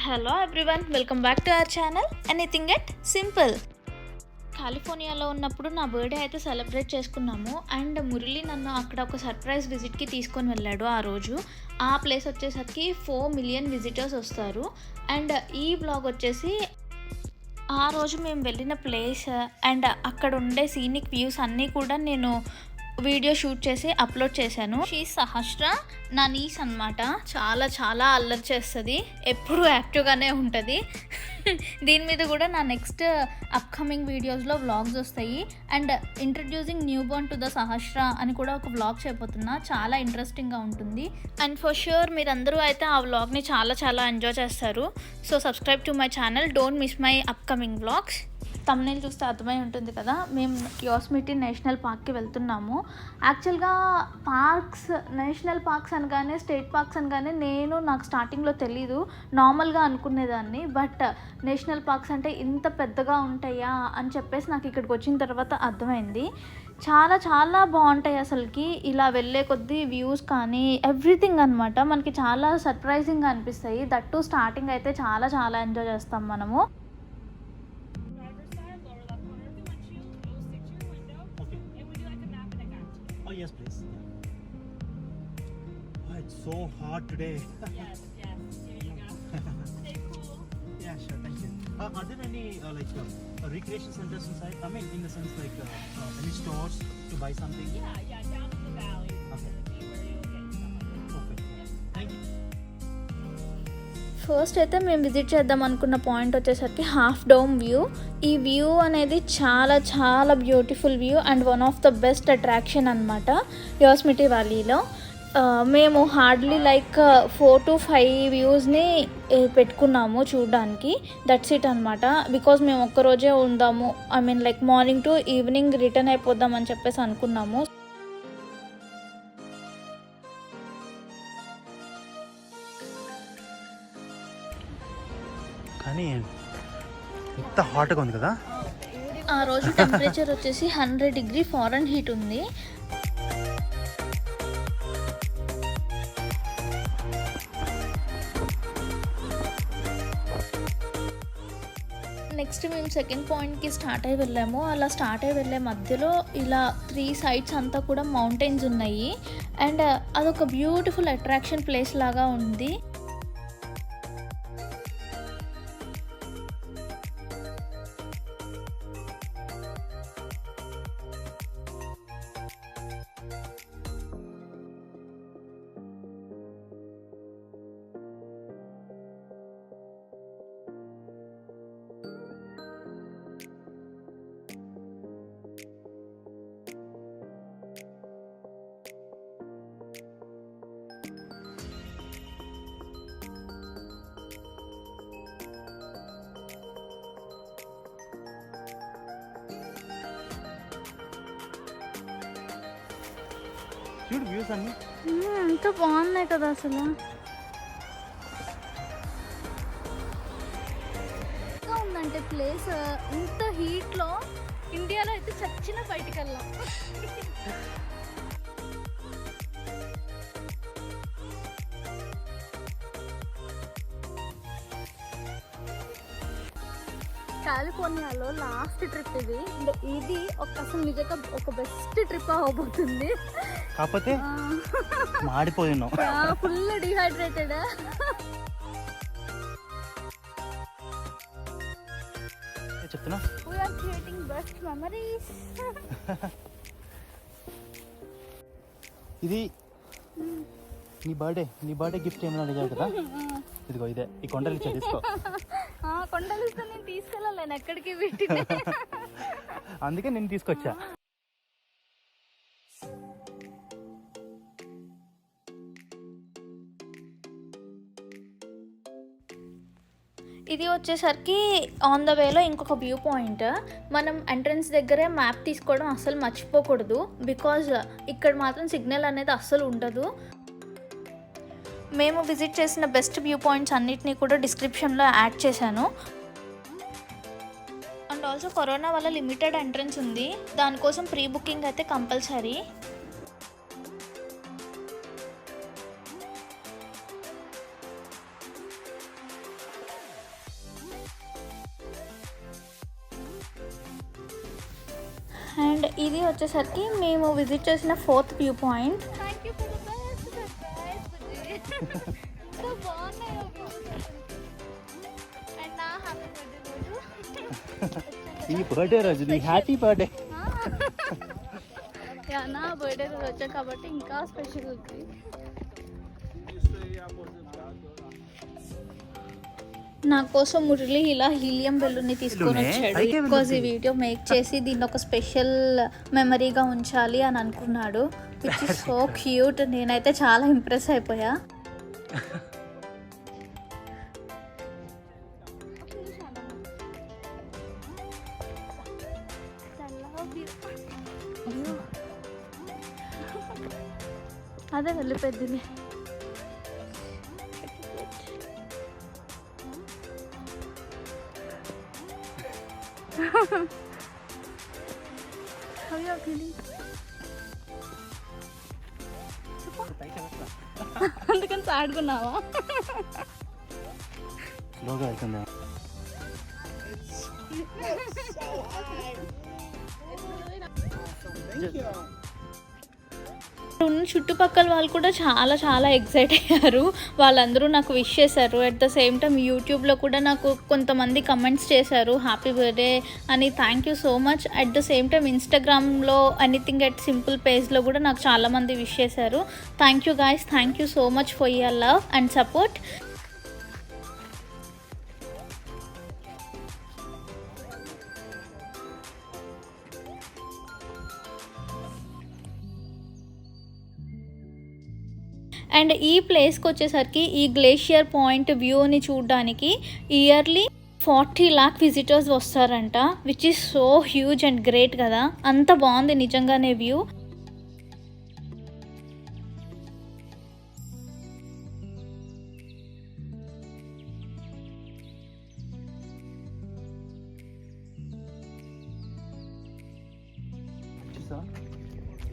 Hello everyone, welcome back to our channel anything at simple. కాలిఫోర్నియాలో ఉన్నప్పుడు నా birthday అయితే సెలబ్రేట్ చేసుకున్నాము. అండ్ మురళి నన్ను అక్కడ ఒక సర్ప్రైజ్ విజిట్కి తీసుకొని వెళ్ళాడు. ఆ రోజు ఆ ప్లేస్ వచ్చేసరికి 4 మిలియన్ విజిటర్స్ వస్తారు. అండ్ ఈ బ్లాగ్ వచ్చేసి ఆ రోజు మేము వెళ్ళిన ప్లేస్ అండ్ అక్కడ ఉండే సీనిక్ వ్యూస్ అన్నీ కూడా నేను వీడియో షూట్ చేసి అప్లోడ్ చేశాను. షీ సహస్ర నా నీస్ అనమాట. చాలా చాలా అల్లరి చేస్తుంది, ఎప్పుడూ యాక్టివ్గానే ఉంటుంది. దీని మీద కూడా నా నెక్స్ట్ అప్కమింగ్ వీడియోస్లో వ్లాగ్స్ వస్తాయి. And introducing newborn to the Sahasra అని కూడా ఒక వ్లాగ్ చేయబోతున్నా. చాలా ఇంట్రెస్టింగ్గా ఉంటుంది. అండ్ ఫర్ ష్యూర్ మీరందరూ అయితే ఆ వ్లాగ్ని చాలా చాలా ఎంజాయ్ చేస్తారు. So subscribe to my channel, don't miss my upcoming vlogs. Thumbnail చూస్తే అర్థమై ఉంటుంది కదా, మేము యోస్మిటీ నేషనల్ పార్క్కి వెళ్తున్నాము. యాక్చువల్గా నేషనల్ పార్క్స్ అనగానే, స్టేట్ పార్క్స్ అనగానే నాకు స్టార్టింగ్లో తెలీదు, నార్మల్గా అనుకునేదాన్ని. బట్ నేషనల్ పార్క్స్ అంటే ఇంత పెద్దగా ఉంటాయా అని చెప్పేసి నాకు ఇక్కడికి వచ్చిన తర్వాత అర్థమైంది. చాలా చాలా బాగుంటాయి అసలుకి. ఇలా వెళ్ళే కొద్దీ వ్యూస్ కానీ ఎవ్రీథింగ్ అనమాట మనకి చాలా సర్ప్రైజింగ్గా అనిపిస్తాయి. దట్టు స్టార్టింగ్ అయితే చాలా చాలా ఎంజాయ్ చేస్తాం మనము. Oh yes, please. Oh, it's so hot today. Yes, here you go. Stay cool. Yeah, sure, thank you. Are there any recreation centers inside? I mean, in the sense any stores to buy something? Yeah, down in the valley. Okay. Be where you'll get stuff. Perfect. Thank you. First అయితే మేము visit చేద్దాం అనుకున్న point వచ్చేసరికి half డౌమ్ view. ఈ view అనేది చాలా చాలా beautiful view and one of the best attraction అనమాట యోస్మిటీ వ్యాలీలో. మేము హార్డ్లీ 4 to 5 వ్యూస్ని పెట్టుకున్నాము చూడడానికి. దట్స్ ఇట్ అనమాట. బికాజ్ మేము ఒక్కరోజే ఉందాము, మార్నింగ్ టు ఈవినింగ్ రిటర్న్ అయిపోద్దాం అని చెప్పేసి అనుకున్నాము. కానీ ఎంత హాట్గా ఉంది కదా. ఆ రోజు టెంపరేచర్ వచ్చేసి 100 డిగ్రీ ఫారెన్హీట్ ఉంది. నెక్స్ట్ మేము సెకండ్ పాయింట్కి స్టార్ట్ అయ్యి వెళ్ళాము. అలా స్టార్ట్ అయ్యి వెళ్ళే మధ్యలో ఇలా 3 సైడ్స్ అంతా కూడా మౌంటైన్స్ ఉన్నాయి. అండ్ అదొక బ్యూటిఫుల్ అట్రాక్షన్ ప్లేస్ లాగా ఉంది. చూడు వ్యూస్ అన్ని ఎంత బాగున్నాయి కదా అసలు. ఇంకా ఉందంటే ప్లేస్ ఇంత హీట్లో ఇండియాలో అయితే చచ్చిన బయటికి వెళ్ళాం. కాలిఫోర్నియాలో లాస్ట్ ట్రిప్ ఇది అసలు నిజంగా ఒక బెస్ట్ ట్రిప్ అవ్వబోతుంది. కాకపోతే మాడిపోయినాం, ఫుల్ డిహైడ్రేటెడ్. చెప్తున్నా We are creating best memories. ఇది నీ బర్త్డే గిఫ్ట్ ఏమైనా అడిగావు కదా, ఇదిగో ఇదే. ఈ కొండలు ఇచ్చా, తీసుకో. కొండలు ఇస్తే నేను తీసుకెళ్ళలేను ఎక్కడికి వీటిని. అందుకే నేను తీసుకొచ్చా. ఇది వచ్చేసరికి ఆన్ ద వేలో ఇంకొక వ్యూ పాయింట్. మనం ఎంట్రన్స్ దగ్గరే మ్యాప్ తీసుకోవడం అస్సలు మర్చిపోకూడదు. బికాజ్ ఇక్కడ మాత్రం సిగ్నల్ అనేది అస్సలు ఉండదు. మేము విజిట్ చేసిన బెస్ట్ వ్యూ పాయింట్స్ అన్నిటినీ కూడా డిస్క్రిప్షన్లో యాడ్ చేశాను. అండ్ ఆల్సో కరోనా వల్ల లిమిటెడ్ ఎంట్రన్స్ ఉంది, దానికోసం ప్రీ బుకింగ్ అయితే కంపల్సరీ. అండ్ ఇది వచ్చేసరికి మేము విజిట్ చేసిన 4th view point. Thank you for the best surprise, Vijay. So బాగున్నాయి అండ్ నా హ్యాపీ బర్త్డే రోజు ఈ బర్త్డే రోజు నీ హ్యాపీ బర్త్డే. యా నా బర్త్డే రోజు వచ్చా కాబట్టి ఇంకా స్పెషల్ ఉంది. నా కోసం మురళి ఇలా హీలియం బెలూన్ని తీసుకొని వచ్చాడు. బికాజ్ ఈ వీడియో మేక్ చేసి దీన్ని ఒక స్పెషల్ మెమరీగా ఉంచాలి అని అనుకున్నాడు. Which is so cute. నేనైతే చాలా ఇంప్రెస్ అయిపోయా. అదే వెళ్ళిపోద్ది. అయ్యో అందుకని ఆడుకున్నావా? స్లోగా వెళ్తుందా? ఉన్న చుట్టుపక్కల వాళ్ళు కూడా చాలా చాలా ఎక్సైట్ అయ్యారు. వాళ్ళందరూ నాకు విష్ చేశారు. అట్ ద సేమ్ టైం యూట్యూబ్లో కూడా నాకు కొంతమంది కమెంట్స్ చేశారు హ్యాపీ బర్త్డే అని. Thank you so much. At the same time ఇన్స్టాగ్రామ్లో ఎనీథింగ్ ఎట్ సింపుల్ పేజ్లో కూడా నాకు చాలామంది విష్ చేశారు. Thank you guys. Thank you so much for your love and support. And ఈ ప్లేస్కి వచ్చేసరికి ఈ గ్లేషియర్ పాయింట్ వ్యూని చూడడానికి ఇయర్లీ 40 lakh విజిటర్స్ వస్తారంట. Which is so huge and great కదా. అంత బాగుంది నిజంగానే వ్యూ.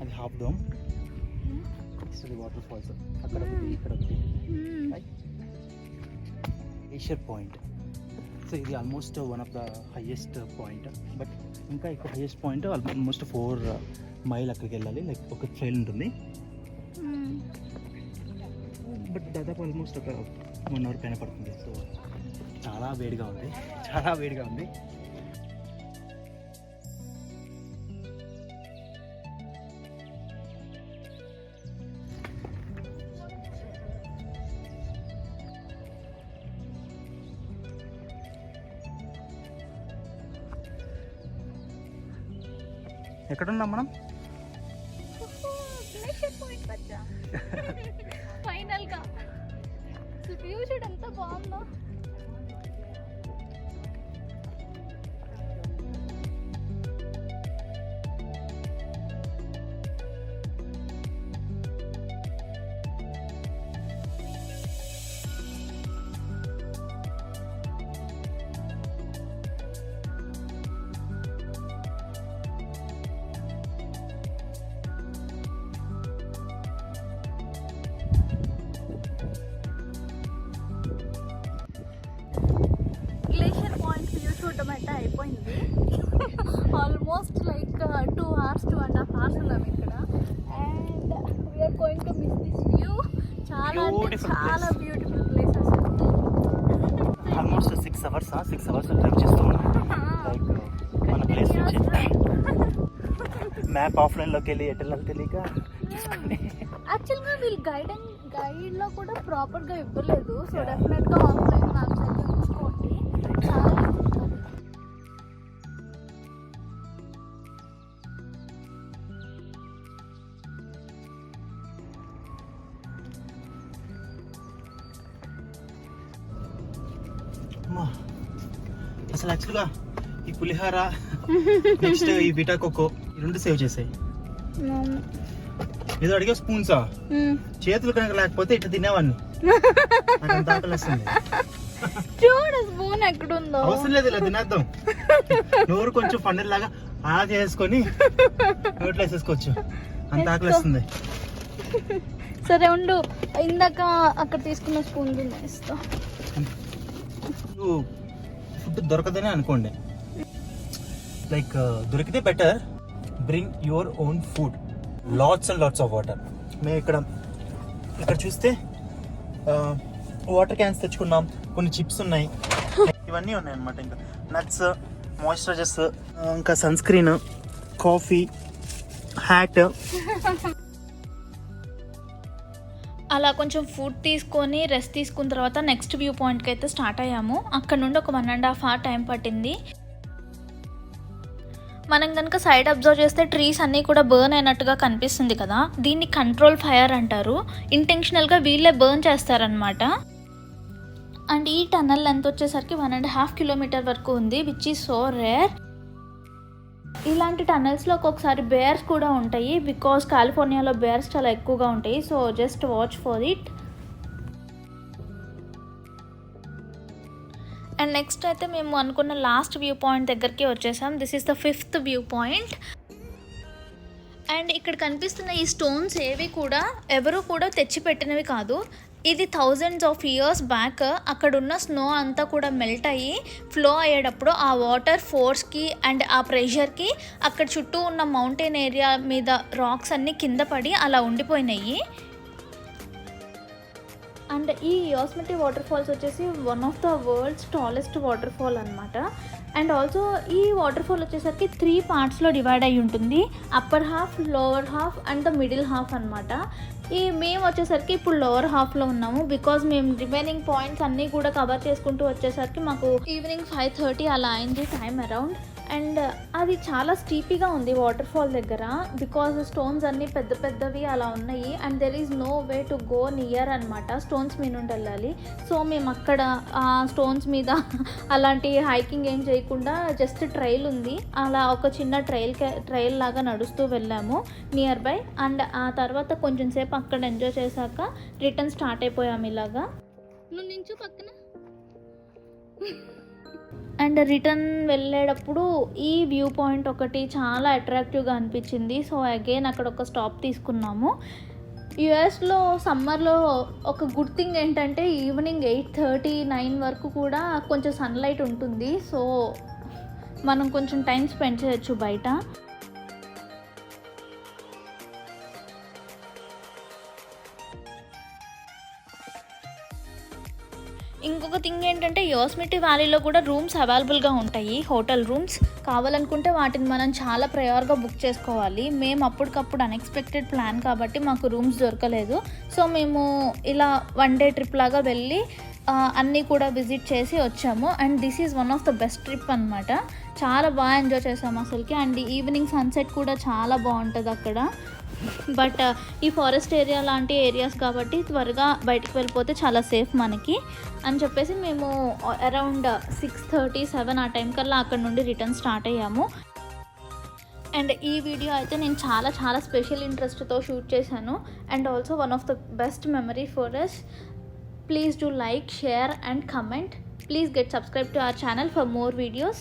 అది హాఫ్ డోమ్, వాటర్ ఫాల్స్ అక్కడ ఒకటి ఇక్కడ ఒకటి గ్లేషియర్ పాయింట్. సో ఇది almost one of the highest point. But ఇంకా ఎక్కువ హైయెస్ట్ పాయింట్ ఆల్మోస్ట్ 4 మైల్ అక్కడికి వెళ్ళాలి. లైక్ ఒక ట్రైల్ ఉంటుంది. బట్ దాదాపు ఆల్మోస్ట్ ఒక 1 hour పైన పడుతుంది. సో చాలా వేడిగా ఉంది, చాలా వేడిగా ఉంది. ఎక్కడున్నాం మనం? ఫైనల్ గా వ్యూ చూడు ఎంత బాగుందో. గ్లేషియర్ పాయింట్ వ్యూ చూడటం అయితే అయిపోయింది. ఆల్మోస్ట్ లైక్ 2 hours 2.5 hours ఉన్నాం ఇక్కడ. And we are going to miss this view. చాలా అంటే చాలా బ్యూటిఫుల్ ప్లేస్ అసలు. ఆల్మోస్ట్ 6 hours డ్రైవ్ చేస్తున్నాం. లైక్ మన ప్లేస్ నుంచి మ్యాప్ ఆఫ్లైన్లోకి వెళ్ళి ఎటు వెళ్ళాలి తెలియక చూసుకొని. యాక్చువల్గా వీళ్ళు గైడ్లో కూడా ప్రాపర్గా ఇవ్వలేదు. సో డెఫినెట్గా ఆఫ్లైన్ మ్యాప్స్ అయితే చూసుకోండి. చాలా అసలు యాక్చువల్గా ఈ పులిహార నెక్స్ట్ ఈ బిటా కోకో ఈ 2 సేవ్ చేసాయి. ఏదో అడిగే స్పూన్సా చేతులు కనుక లేకపోతే ఇట్లా తినేవాడిని. నాకు అంత ఆకలి వస్తుంది. చూడు స్పూన్ ఎక్కడుందో. అవసరం లేదు, ఇలా తినేద్దాం. నోరు కొంచెం పన్నీర్ లాగా అలా చేసుకొని నోట్లో వేసేసుకోవచ్చు. అంత ఆకలి వస్తుంది. సరే ఉండు, ఇందాక అక్కడ తీసుకున్న స్పూన్ తినేస్తా. ఫుడ్ దొరకదనే అనుకోండి. లైక్ దొరికితే better, bring your own food, lots and lots of water. మేము ఇక్కడ చూస్తే వాటర్ క్యాన్స్ తెచ్చుకున్నాం, కొన్ని చిప్స్ ఉన్నాయి, ఇవన్నీ ఉన్నాయి అన్నమాట. ఇంకా నట్స్, మాయిశ్చరైజర్స్, ఇంకా సన్ స్క్రీన్, కాఫీ, హ్యాట్. అలా కొంచెం ఫుడ్ తీసుకొని రెస్ట్ తీసుకున్న తర్వాత నెక్స్ట్ వ్యూ పాయింట్కి అయితే స్టార్ట్ అయ్యాము. అక్కడ నుండి ఒక 1.5 hour టైం పట్టింది. మనం కనుక సైడ్ అబ్జర్వ్ చేస్తే ట్రీస్ అన్నీ కూడా బర్న్ అయినట్టుగా కనిపిస్తుంది కదా, దీన్ని కంట్రోల్ ఫైర్ అంటారు. ఇంటెన్షనల్గా వీళ్ళే బర్న్ చేస్తారనమాట. అండ్ ఈ టన్నల్ లెంత్ వచ్చేసరికి 1.5 kilometer వరకు ఉంది, విచ్ ఈజ్ సో రేర్. ఇలాంటి టన్నల్స్లో ఒక్కొక్కసారి బేర్స్ కూడా ఉంటాయి, బికాస్ కాలిఫోర్నియాలో బేర్స్ చాలా ఎక్కువగా ఉంటాయి. So just watch for it. And next అయితే మేము అనుకున్న లాస్ట్ వ్యూ పాయింట్ దగ్గరికి వచ్చేసాం. This is the 5th view point. And ఇక్కడ కనిపిస్తున్న ఈ స్టోన్స్ ఏవి కూడా ఎవరు కూడా తెచ్చిపెట్టినవి కాదు. ఇది thousands of years బ్యాక్ అక్కడున్న స్నో అంతా కూడా మెల్ట్ అయ్యి ఫ్లో అయ్యేటప్పుడు ఆ వాటర్ ఫోర్స్కి అండ్ ఆ ప్రెషర్కి అక్కడ చుట్టూ ఉన్న మౌంటైన్ ఏరియా మీద రాక్స్ అన్నీ కింద పడి అలా ఉండిపోయినాయి. అండ్ ఈ యోస్మిటీ వాటర్ ఫాల్స్ వచ్చేసి one of the world's tallest water fall అనమాట. అండ్ ఆల్సో ఈ వాటర్ ఫాల్ వచ్చేసరికి 3 partsలో డివైడ్ అయి ఉంటుంది, upper half, lower half and the middle half అనమాట. మేము వచ్చేసరికి ఇప్పుడు లోవర్ హాఫ్లో ఉన్నాము, బికాజ్ మేము రిమైనింగ్ పాయింట్స్ అన్నీ కూడా కవర్ చేసుకుంటూ వచ్చేసరికి మాకు ఈవినింగ్ 5:30 అలా అయింది టైం అరౌండ్. అండ్ అది చాలా స్టీపీగా ఉంది వాటర్ ఫాల్ దగ్గర, బికాజ్ స్టోన్స్ అన్నీ పెద్ద పెద్దవి అలా ఉన్నాయి. And there is no way to go near అనమాట, స్టోన్స్ మీద నుండి వెళ్ళాలి. సో మేము అక్కడ ఆ స్టోన్స్ మీద అలాంటి హైకింగ్ ఏం చేయకుండా జస్ట్ ట్రైల్ ఉంది, అలా ఒక చిన్న ట్రైల్ లాగా నడుస్తూ వెళ్ళాము నియర్ బై. అండ్ ఆ తర్వాత కొంచెం సేపు అక్కడ ఎంజాయ్ చేశాక రిటర్న్ స్టార్ట్ అయిపోయాము ఇలాగా. నువ్వు నించు పక్కన. అండ్ రిటర్న్ వెళ్ళేటప్పుడు ఈ వ్యూ పాయింట్ ఒకటి చాలా అట్రాక్టివ్గా అనిపించింది. సో అగైన్ అక్కడ ఒక స్టాప్ తీసుకున్నాము. యుఎస్లో సమ్మర్లో ఒక గుడ్ థింగ్ ఏంటంటే ఈవినింగ్ 8:30, 9 వరకు కూడా కొంచెం సన్లైట్ ఉంటుంది. సో మనం కొంచెం టైం స్పెండ్ చేయొచ్చు బయట. ఇంకొక థింగ్ ఏంటంటే యోస్మిటీ వ్యాలీలో కూడా రూమ్స్ అవైలబుల్గా ఉంటాయి, హోటల్ రూమ్స్. కావాలనుకుంటే వాటిని మనం చాలా ప్రయర్గా బుక్ చేసుకోవాలి. మేము అప్పటికప్పుడు అన్ఎక్స్పెక్టెడ్ ప్లాన్ కాబట్టి మాకు రూమ్స్ దొరకలేదు. సో మేము ఇలా 1 day ట్రిప్ లాగా వెళ్ళి అన్నీ కూడా విజిట్ చేసి వచ్చాము. And this is one of the best trip అనమాట. చాలా బాగా ఎంజాయ్ చేసాము అసలుకి. అండ్ ఈవినింగ్ సన్సెట్ కూడా చాలా బాగుంటుంది అక్కడ. బట్ ఈ ఫారెస్ట్ ఏరియా లాంటి ఏరియాస్ కాబట్టి త్వరగా బయటకు వెళ్ళిపోతే చాలా సేఫ్ మనకి అని చెప్పేసి మేము అరౌండ్ 6:30, 7 ఆ టైం కల్లా అక్కడ నుండి రిటర్న్ స్టార్ట్ అయ్యాము. అండ్ ఈ వీడియో అయితే నేను చాలా చాలా స్పెషల్ ఇంట్రెస్ట్తో షూట్ చేశాను. And also one of the best memory for us. Please do like, share and comment. Please get subscribed to our channel for more videos.